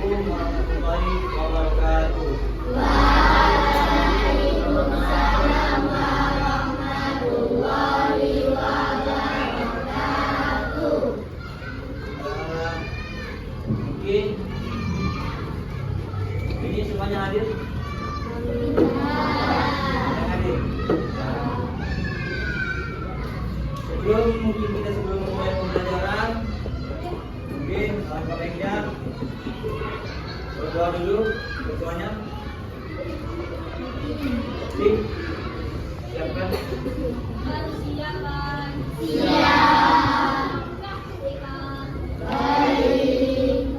Assalamualaikum warahmatullahi wabarakatuh. Waalaikumsalam warahmatullahi wabarakatuh. Mungkin ini semuanya hadir? Yang hadir. Sebelum memulai pembelajaran, mungkin alangkah baiknya berdoa dulu ketuanya. Siapkan. Siap. Baik.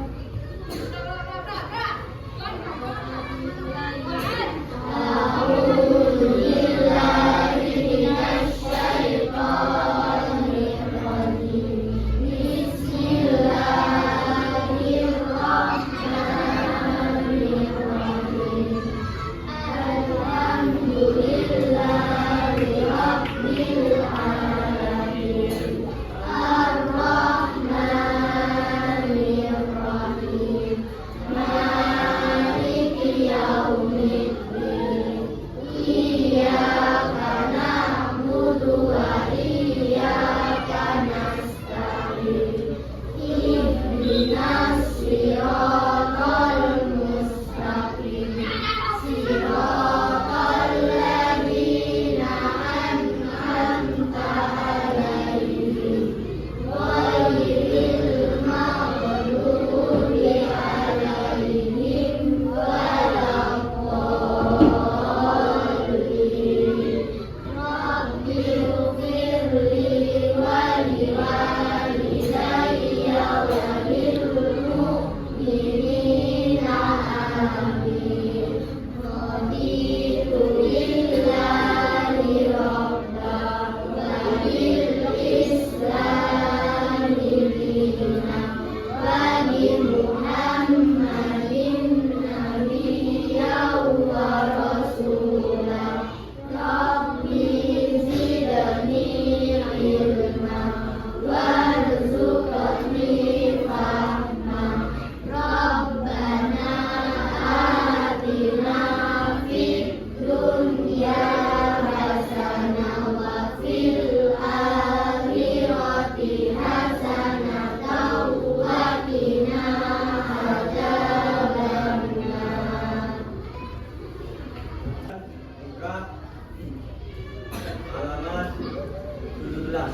Halaman 17.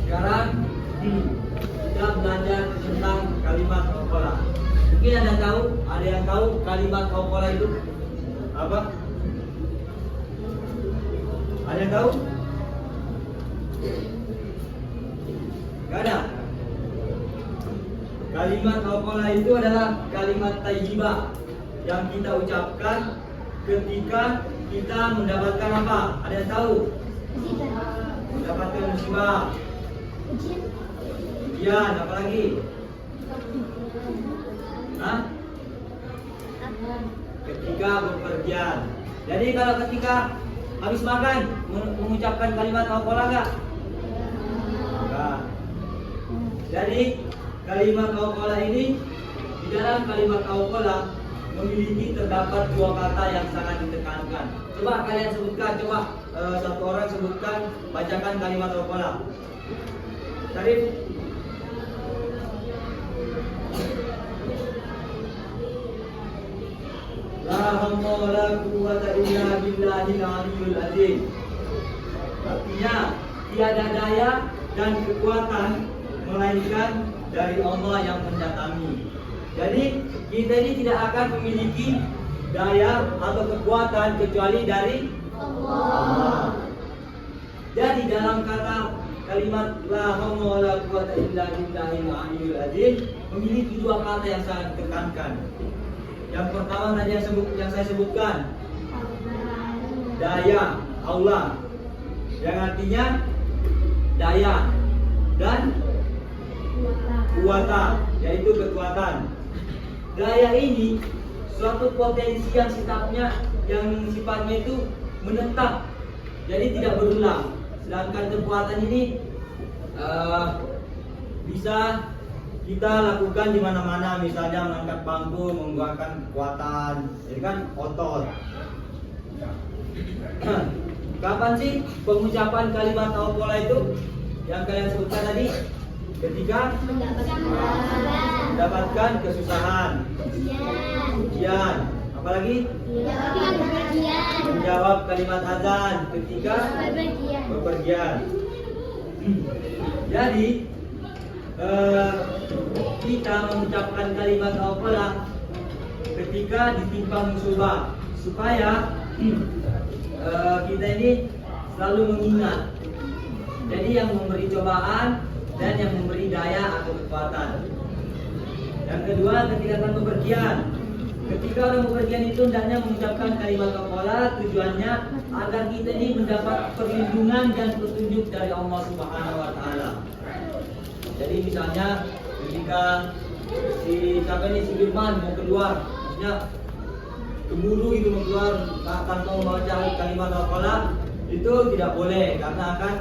Sekarang kita belajar tentang kalimat qaqqala. Mungkin ada yang tahu kalimat qaqqala itu apa? Ada yang tahu? Gak ada. Kalimat qaqqala itu adalah kalimat thayyibah yang kita ucapkan ketika kita mendapatkan apa? Ada yang tahu? Mendapatkan musibah, ujian, apa lagi? Hah? Ketika bepergian. Jadi kalau ketika habis makan mengucapkan kalimat qaqqala enggak? Enggak. Jadi kalimat qaqqala ini, di dalam kalimat qaqqala memiliki terdapat dua kata yang sangat ditekankan. Coba kalian sebutkan, satu orang sebutkan, bacakan kalimat qaqqala. Syarif. La haula wala quwwata illa billahil aliyyil azim. Artinya tiada daya dan kekuatan melainkan dari Allah yang mendatangi. Jadi kita ini tidak akan memiliki daya atau kekuatan kecuali dari Allah. Jadi dalam kata kalimat la haula wala quwwata illa billahil aliyyil azim memiliki dua kata yang sangat ditekankan. Yang pertama tadi yang saya sebutkan, daya Allah, yang artinya daya dan kuwata, yaitu kekuatan. Daya ini suatu potensi yang sifatnya itu menetap, jadi tidak berulang. Sedangkan kekuatan ini bisa kita lakukan di mana-mana, misalnya mengangkat bangku menggunakan kekuatan, jadi kan otot. Kapan sih pengucapan kalimat taukola itu yang kalian sebutkan tadi? Ketika mendapatkan kesusahan, ujian, apalagi menjawab kalimat azan ketika bepergian. Jadi kita mengucapkan kalimat taukola ketika ditimpa musibah, supaya kita ini selalu mengingat. Jadi yang memberi cobaan dan yang memberi daya atau kekuatan. Yang kedua, ketika akan bepergian. Ketika orang bepergian itu hendaknya mengucapkan kalimat taukola, tujuannya agar kita ini mendapat perlindungan dan petunjuk dari Allah Subhanahu wa taala. Jadi misalnya ketika si Firman mau keluar, maksudnya keburu itu mau keluar tanpa membaca kalimat taukola, itu tidak boleh karena akan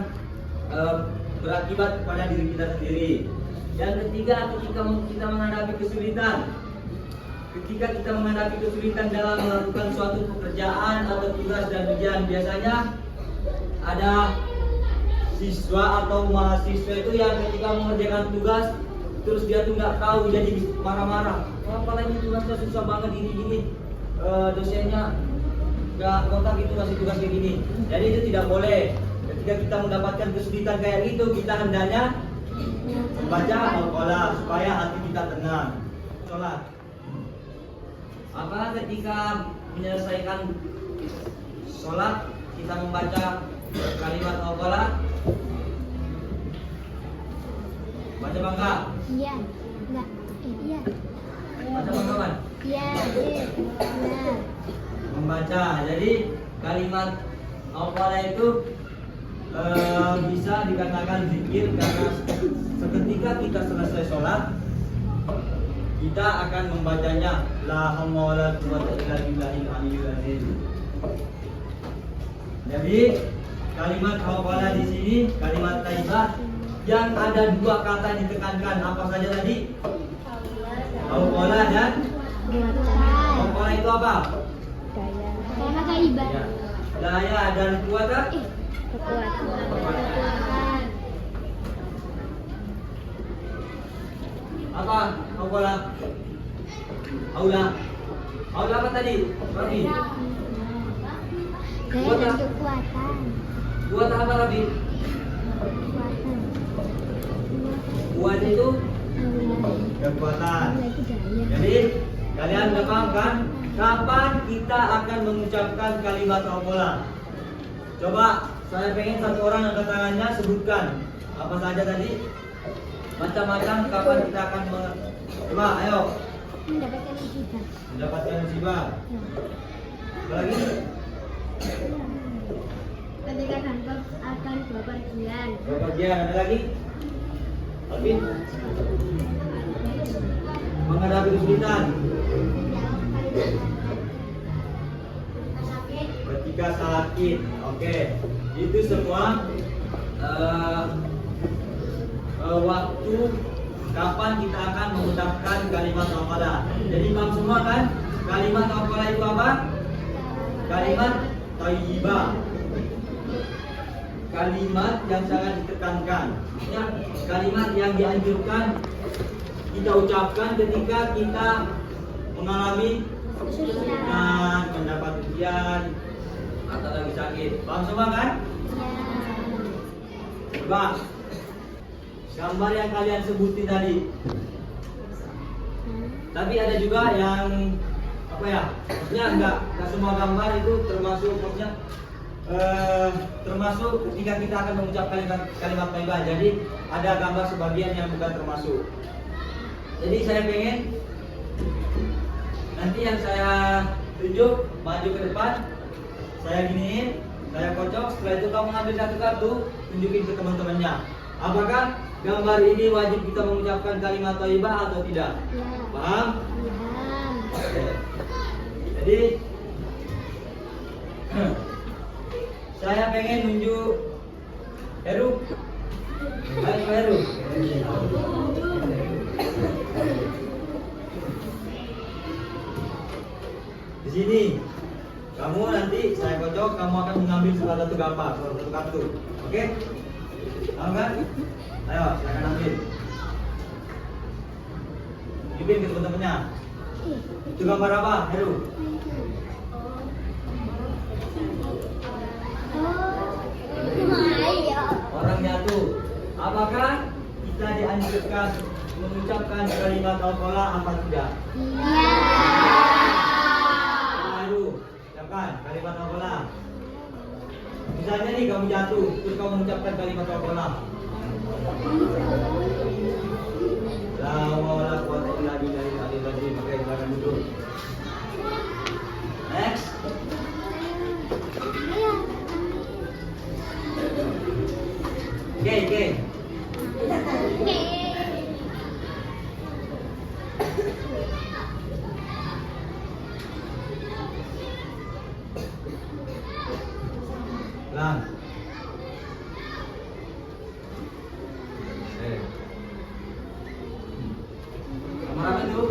berakibat kepada diri kita sendiri. Yang ketiga, ketika kita menghadapi kesulitan, dalam melakukan suatu pekerjaan atau tugas dan ujian, biasanya ada siswa atau mahasiswa itu yang ketika mengerjakan tugas terus dia tuh nggak tahu, jadi marah-marah. Apalagi tugasnya susah banget gini-gini, dosennya nggak kontak itu masih tugas kayak gini. Jadi itu tidak boleh. Ketika kita mendapatkan kesulitan kayak gitu, kita hendaknya membaca taukola supaya hati kita tenang. Sholat. Apakah ketika menyelesaikan sholat kita membaca kalimat taukola? Baca bangga? Iya. Enggak. Iya. Baca bangga kan? Iya. Membaca. Jadi kalimat taukola itu bisa dikatakan zikir karena seketika kita selesai sholat kita akan membacanya la haula wala quwwata illa billahil aliyyil azim. Jadi kalimat taukola di sini, kalimat thayyibah yang ada dua kata yang ditekankan, apa saja tadi? Taukola dan taukola itu apa? Ya. Daya dan kuatan. Apa? Taukola? Aula. Aula apa tadi? Rabi. Daya dan kekuatan. Kuat apa Rabi? Kuat itu kekuatan. Jadi kalian udah paham kan? Kapan kita akan mengucapkan kalimat taukola? Coba saya pengen satu orang angkat tangannya, sebutkan apa saja tadi. Macam-macam kapan kita akan coba, ayo. Mendapatkan musibah. Mendapatkan musibah. Apa lagi? Ketika akan bepergian. Bepergian, ada lagi? Alvin? Menghadapi kesulitan. Ketika sakit, oke. Itu semua waktu kapan kita akan mengucapkan kalimat taukola. Jadi paham semua kan? Kalimat taukola itu apa? Kalimat thayyibah. Kalimat yang sangat ditekankan. Ya, kalimat yang dianjurkan kita ucapkan ketika kita mengalami kesulitan, mendapat ujian atau lagi sakit. Paham semua kan? Coba gambar yang kalian sebutin tadi. Tapi ada juga yang apa ya? Maksudnya enggak semua gambar itu termasuk, maksudnya termasuk ketika kita akan mengucapkan kalimat thayyibah. Jadi ada gambar sebagian yang bukan termasuk. Jadi saya pengen nanti yang saya tunjuk maju ke depan, saya giniin, saya kocok. Setelah itu kamu ambil satu kartu, tunjukin ke teman-temannya. Apakah gambar ini wajib kita mengucapkan kalimat thayyibah atau tidak? Ya. Paham? Ya. Oke. Jadi saya pengen nunjuk Heru. Baik, mengambil salah satu gambar, salah satu kartu. Oke? Tahu kan? Ayo, silakan ambil. Bimbing ke teman-temannya. Itu gambar apa, Heru? Orang jatuh. Apakah kita dianjurkan mengucapkan kalimat al-qalah apa tidak? Heru, ucapkan kalimat al-qalah. Misalnya nih kamu jatuh, terus kamu mengucapkan kalimat al-qalah. La haula wala quwwata illa billahil aliyyil azim. Oke, silakan duduk. Next. Oke. Lang. Nomor apa itu?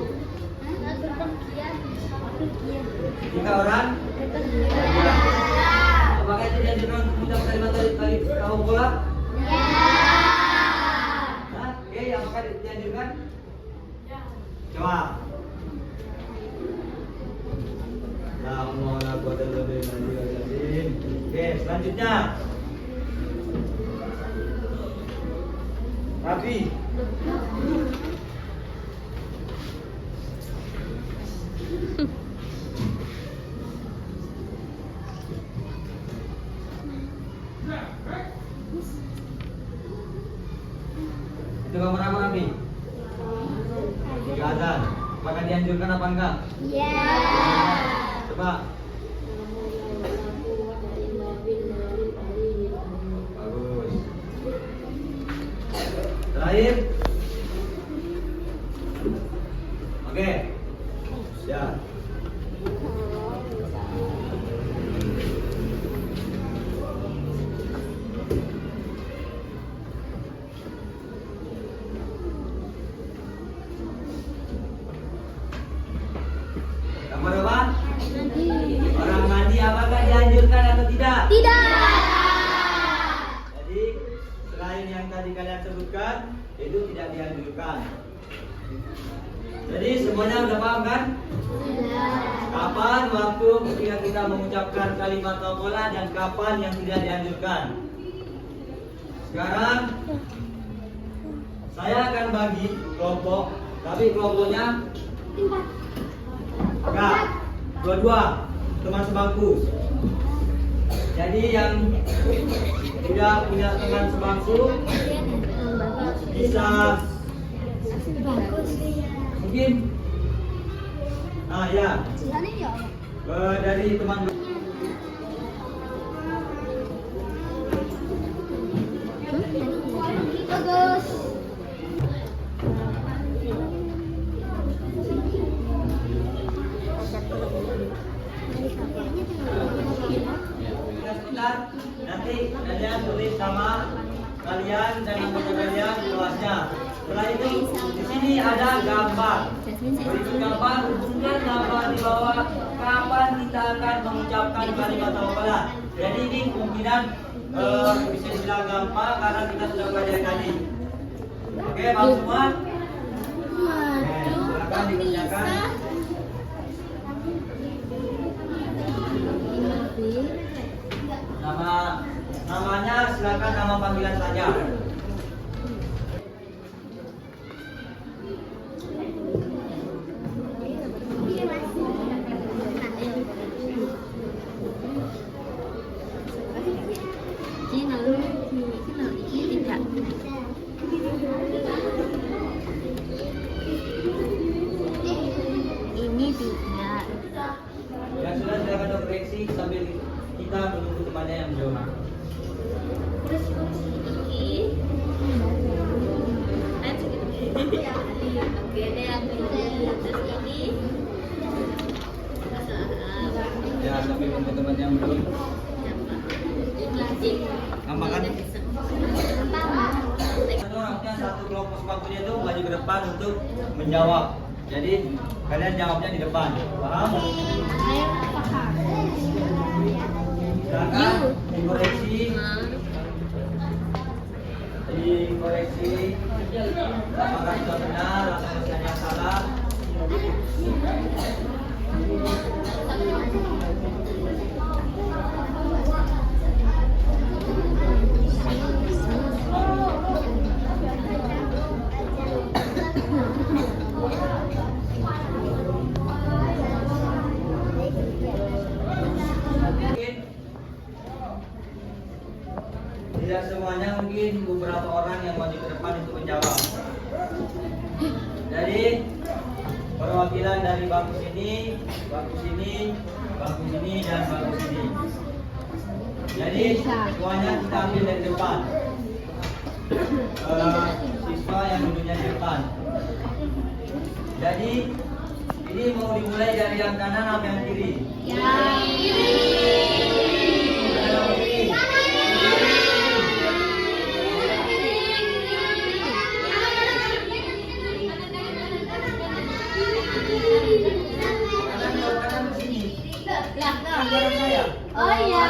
3 orang? Apakah itu dianjurkan mengucap kalimat dari kaum bola? Hah? Oke, yang apakah dianjurkan? Coba. Oke, selanjutnya. Rafi. Itu gambar apa, Rafi? Azan. Apakah dianjurkan apa enggak? Coba. Bagus. Terakhir. Oke. Ya. Gambar apa? Orang mandi apakah dianjurkan atau tidak? Jadi selain yang tadi kalian sebutkan, itu tidak dianjurkan. Jadi semuanya udah paham kan? Kapan waktu ketika kita mengucapkan kalimat al-qalah dan kapan yang tidak dianjurkan? Sekarang saya akan bagi kelompok, tapi kelompoknya enggak, dua-dua teman sebangku. Jadi yang tidak punya teman sebangku bisa mungkin, ya, dari teman. Bagus. Nanti kalian tulis sama kalian dan anggota kalian di kelasnya. Setelah itu di sini ada gambar. Berikut gambar, hubungkan gambar di bawah kapan kita akan mengucapkan kalimat al-qalah. Jadi ini kemungkinan bisa dibilang gampang karena kita sudah belajar tadi. Oke, paham semua? Oke, silakan dikerjakan. Namanya silakan nama panggilan saja. Ini tidak. Ya sudah, silakan koreksi sambil kita menunggu temannya yang menjawab. Ya, sambil menunggu temannya yang menjawab. Gampang kan? Satu kelompok sebangkunya itu maju ke depan untuk menjawab. Jadi kalian jawabnya di depan. Paham? Silakan dikoreksi. Apakah sudah benar atau masih ada yang salah? Tidak semuanya, mungkin beberapa orang yang maju ke depan untuk menjawab. Jadi perwakilan dari bangku sini, bangku sini, bangku sini, dan bangku sini. Jadi semuanya kita ambil dari depan. Siswa yang duduknya di depan. Jadi ini mau dimulai dari yang kanan atau yang kiri? Yang kiri. Oh iya.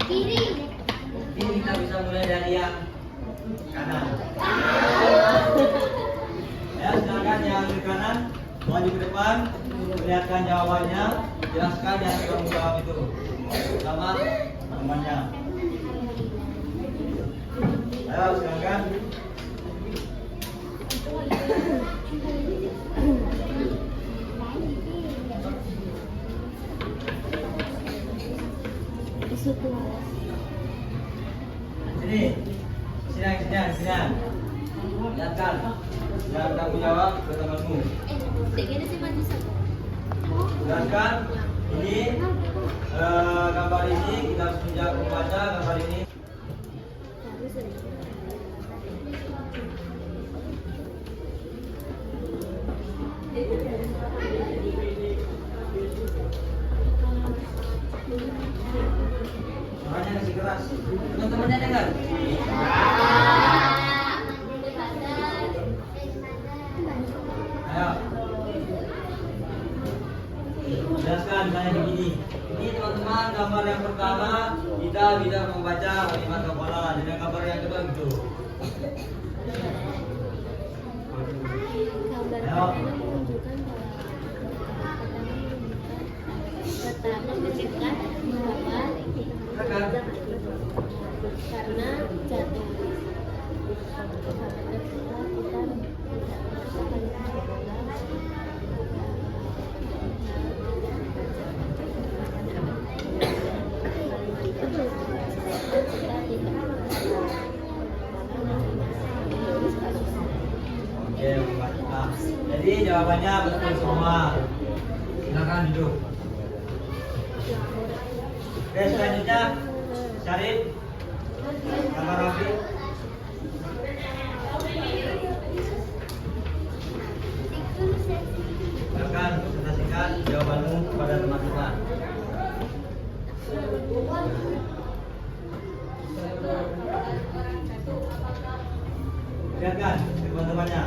Kiri. Ini kita bisa mulai dari yang kanan. Ya, silakan yang di kanan maju ke depan, perlihatkan jawabannya, jelaskan yang kamu jawab itu sama temannya. Ayo, silakan. Sini, sidang. Lihatkan, yang kamu jawab ke temanmu. Lihatkan, ini gambar ini kita harus menjawab membaca gambar ini. Suaranya masih keras. Teman-temannya dengar. Ayo. Jelaskan saya begini. Ini teman-teman gambar yang pertama kita tidak membaca kalimat kepala. Dan gambar yang kedua gitu. Ayo. Karena jatuh. Oke, nah, jadi jawabannya betul semua. Silakan duduk. Oke, selanjutnya Syarif sama Rafi. Silakan presentasikan jawabanmu kepada teman-teman. Lihatkan teman-temannya.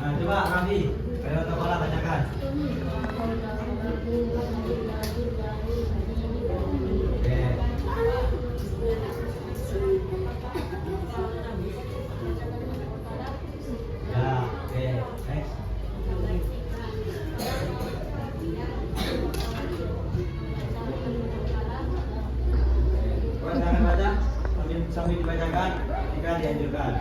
Nah, coba Rafi, kalian kepala tanyakan. Oke. Ya, oke, next. Jangan baca, sambil dibacakan jika dianjurkan.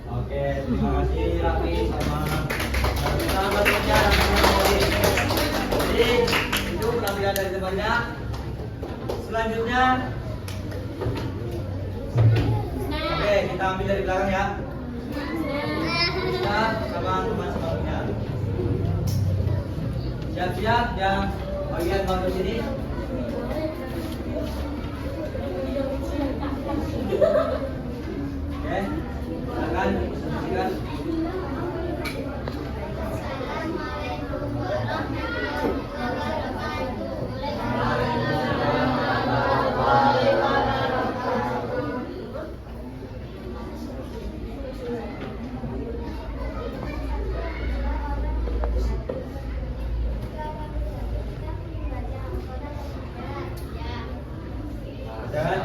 Oke, terima kasih Rafi sama teman-temannya dan teman-teman. Jadi itu penampilan dari temannya. Selanjutnya, oke kita ambil dari belakang ya. Kita sama teman sebelumnya. Siap-siap yang bagian bawah sini. Oke, silakan saksikan. Dan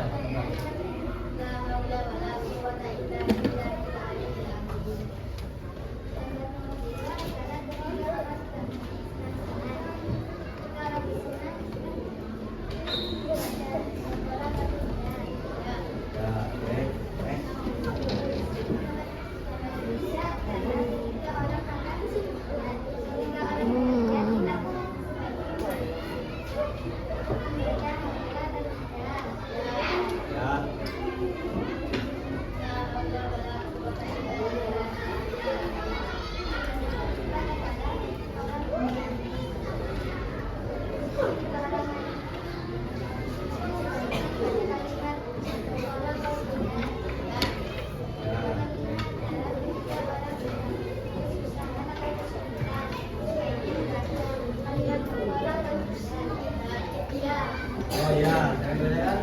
oh ya, jangan dulu ya.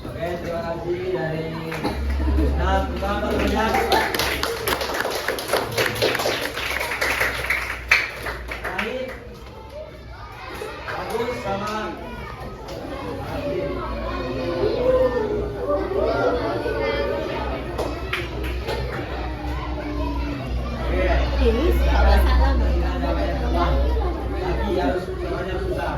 Oke, terima kasih dari Ustaz. Selamat banyak. Baik. Bagus sama Ini kalau salah tapi harus semuanya susah.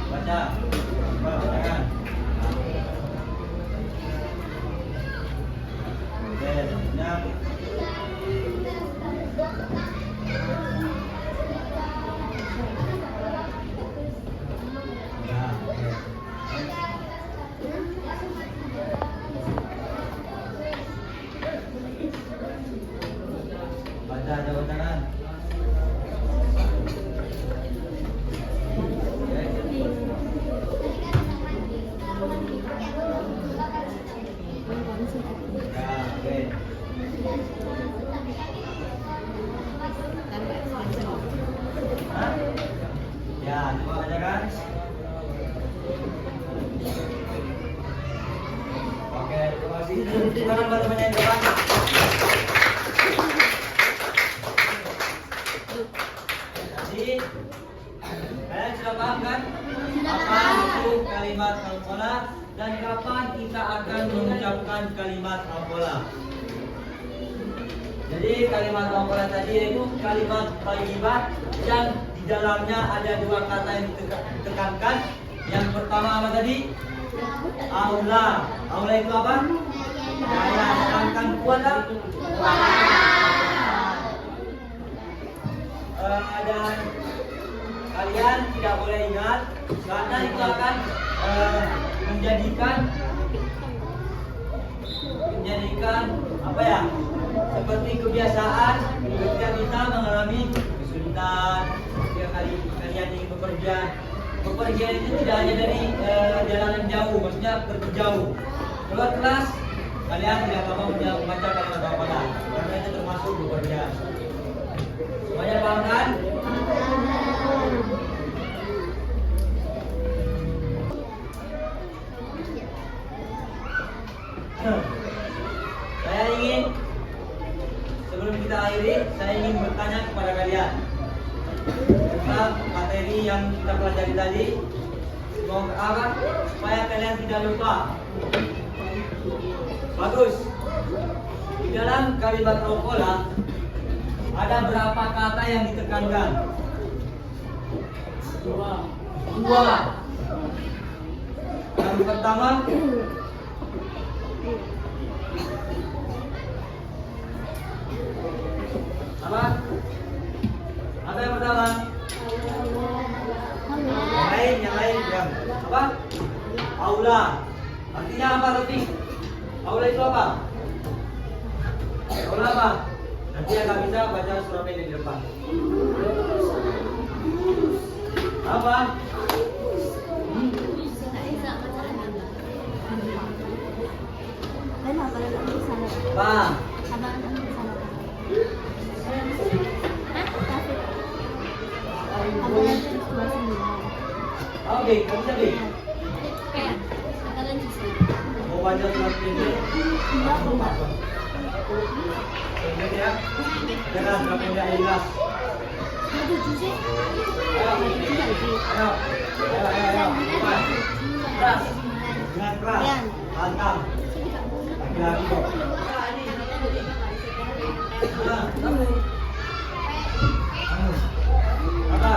Baca, bacakan. Oke, selanjutnya. Baca aja bacakan. Ya, coba bacakan. Oke, terima kasih. Silakan buat temannya yang depan. Jadi, kalian sudah paham kan? Apa itu kalimat al-qolah dan kapan kita akan mengucapkan kalimat al-qolah? Jadi kalimat al-qolah tadi itu kalimat thayyibah yang di dalamnya ada dua kata yang ditekankan. Yang pertama apa tadi? Aula. Aula itu apa? Daya. Sedangkan kuwata? Dan kalian tidak boleh ingat karena itu akan menjadikan apa ya? Seperti kebiasaan ketika kita mengalami kesulitan, ketika kalian ingin bepergian. Bepergian itu tidak hanya dari jalan yang jauh, maksudnya pergi jauh. Keluar kelas, kalian tidak mau membaca kalimat al-qolah karena itu termasuk bepergian. Semuanya paham kan? Saya ingin sebelum kita akhiri, saya ingin bertanya kepada kalian tentang materi yang kita pelajari tadi. Semoga apa? Supaya kalian tidak lupa. Bagus. Di dalam kalimat al-qolah ada berapa kata yang ditekankan? Dua. Yang pertama Apa? Apa yang pertama? Yang lain yang apa? Aula. Artinya apa tadi? Aula itu apa? Aula apa? Nanti yang nggak bisa baca surat ini di depan. Apa? Apa? Oke, kamu jadi. Mau baca surat ini? Ini ya. Jangan surat ini jelas. Ayo. Keras. Dengan keras. Pantang. Lagi-lagi kok. Kamu. Apa?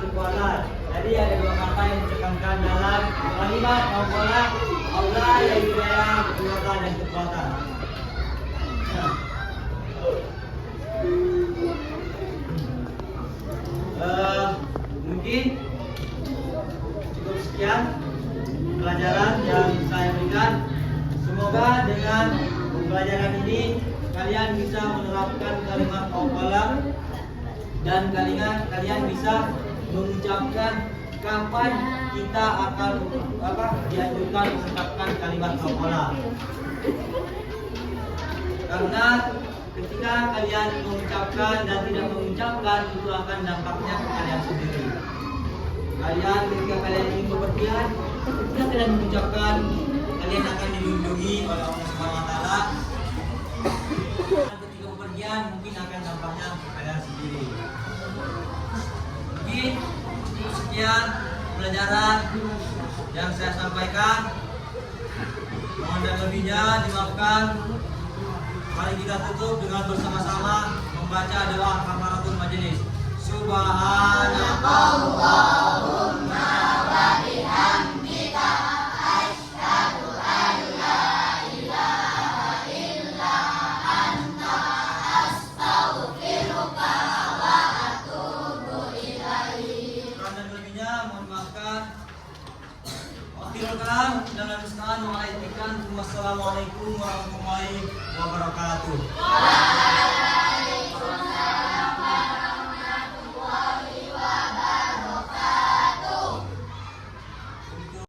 Kekuatan. Jadi ada dua kata yang ditekankan dalam kalimat aula. Aula yaitu yang kekuatan dan kekuatan. Mungkin cukup sekian pelajaran yang saya berikan. Semoga dengan pelajaran ini kalian bisa menerapkan kalimat aula dan kalian bisa mengucapkan kapan kita akan dianjurkan mengucapkan kalimat aula. Karena ketika kalian mengucapkan dan tidak mengucapkan itu akan dampaknya ke kalian sendiri. Ketika kalian ingin bepergian, ketika kalian mengucapkan, kalian akan dilindungi oleh Allah Subhanahu Wa Taala. Ketika bepergian mungkin akan dampaknya ke kalian sendiri. Mungkin sekian pelajaran yang saya sampaikan. Mohon dan lebihnya dimaafkan. Mari kita tutup dengan bersama-sama membaca doa kafaratul majelis. Subhanakallahumma wa bihamdika asyhadu an la ilaha illa anta astaghfiruka wa atubu ilaik. Kurang dan lebihnya mohon maafkan. Akhirul kalam dalam Islam. Wassalamualaikum warahmatullahi wabarakatuh.